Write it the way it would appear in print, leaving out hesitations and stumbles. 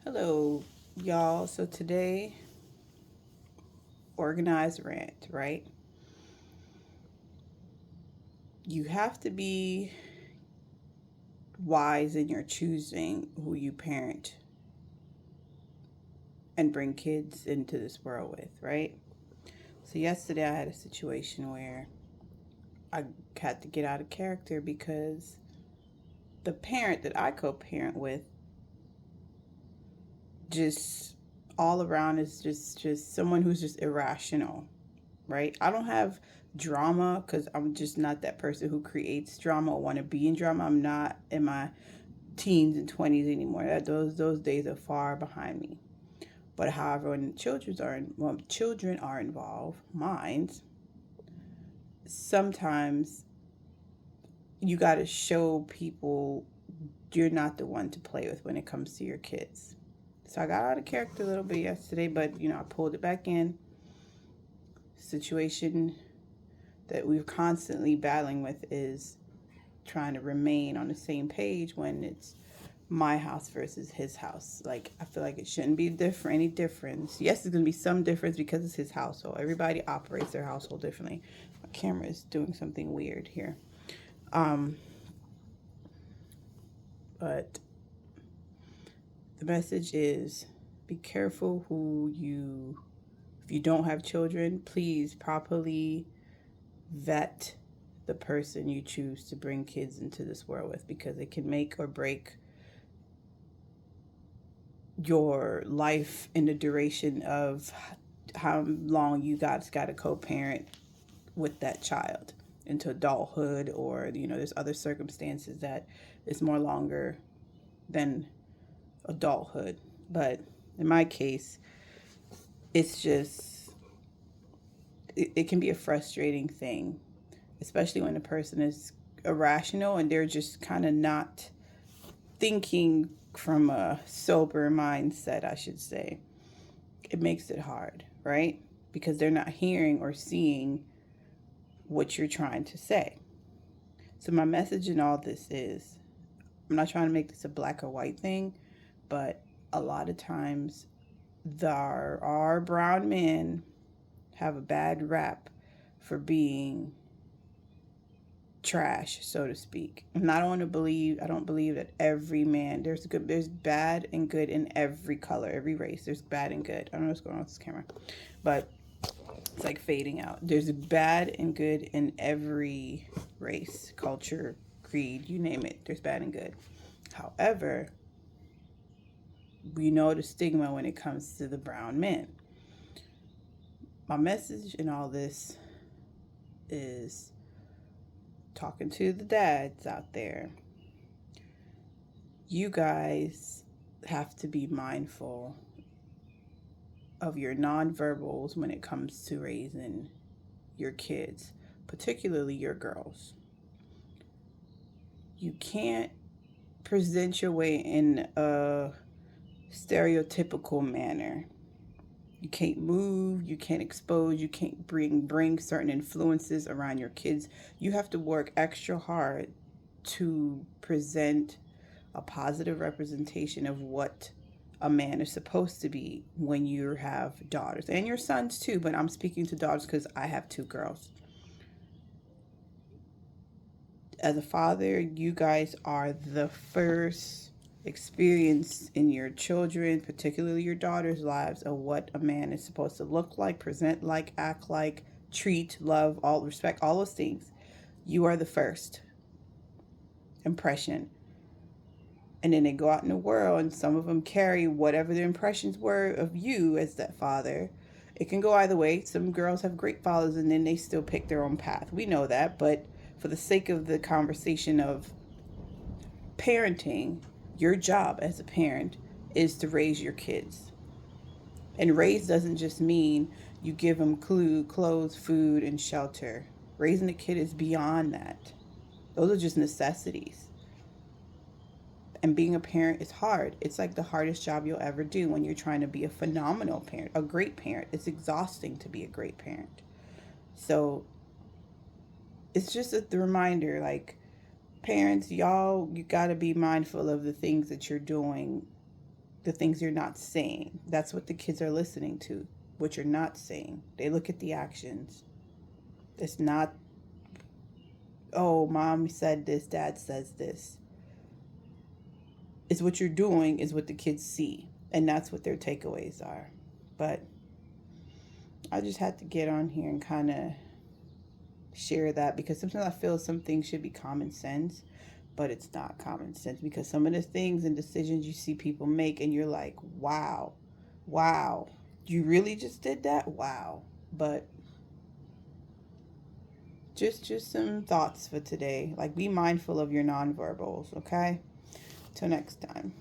Hello, y'all. So today, organized rant, right? You have to be wise in your choosing who you parent and bring kids into this world with, right? So yesterday I had a situation where I had to get out of character because the parent that I co-parent with just all around is just someone who's just irrational, right? I don't have drama because I'm just not that person who creates drama or want to be in drama. I'm not in my teens and 20s anymore. Those days are far behind me. But however, when children are involved, minds, sometimes you got to show people you're not the one to play with when it comes to your kids. So I got out of character a little bit yesterday, but I pulled it back in. Situation that we're constantly battling with is trying to remain on the same page when it's my house versus his house. Like, I feel like it shouldn't be different, any difference. Yes, there's gonna be some difference because it's his household. Everybody operates their household differently. My camera is doing something weird here. Um, but the message is be careful if you don't have children, please properly vet the person you choose to bring kids into this world with, because it can make or break your life in the duration of how long you guys got to co-parent with that child into adulthood, or there's other circumstances that is more longer than adulthood. But in my case, it's just it can be a frustrating thing, especially when the person is irrational and they're just kind of not thinking from a sober mindset, I should say. It makes it hard, right? Because they're not hearing or seeing what you're trying to say. So, my message in all this is, I'm not trying to make this a black or white thing, but a lot of times our brown men have a bad rap for being trash, so to speak. And I don't believe that every man, there's bad and good in every color, every race. There's bad and good. I don't know what's going on with this camera, but it's like fading out. There's bad and good in every race, culture, creed, you name it. There's bad and good. However, we know the stigma when it comes to the brown men. My message in all this is talking to the dads out there. You guys have to be mindful of your nonverbals when it comes to raising your kids, particularly your girls. You can't present your way in a stereotypical manner. You can't move, you can't expose, you can't bring certain influences around your kids. You have to work extra hard to present a positive representation of what a man is supposed to be when you have daughters and your sons too, but I'm speaking to daughters because I have two girls. As a father, you guys are the first experience in your children, particularly your daughters' lives, of what a man is supposed to look like, present like, act like, treat, love, all respect, all those things. You are the first impression. And then they go out in the world, and some of them carry whatever their impressions were of you as that father. It can go either way. Some girls have great fathers and then they still pick their own path. We know that, but for the sake of the conversation of parenting, your job as a parent is to raise your kids. And raise doesn't just mean you give them clothes, food, and shelter. Raising a kid is beyond that. Those are just necessities. And being a parent is hard. It's like the hardest job you'll ever do when you're trying to be a phenomenal parent, a great parent. It's exhausting to be a great parent. So it's just the reminder, parents, y'all, you got to be mindful of the things that you're doing the things you're not saying. That's what the kids are listening to, what you're not saying. They look at the actions. It's not, oh, mom said this, dad says this. It's what you're doing is what the kids see, and that's what their takeaways are. But I just had to get on here and kind of share that, because sometimes I feel some things should be common sense, but it's not common sense, because some of the things and decisions you see people make and you're like, wow, wow, you really just did that? Wow. But just some thoughts for today. Like, be mindful of your nonverbals, okay? Till next time.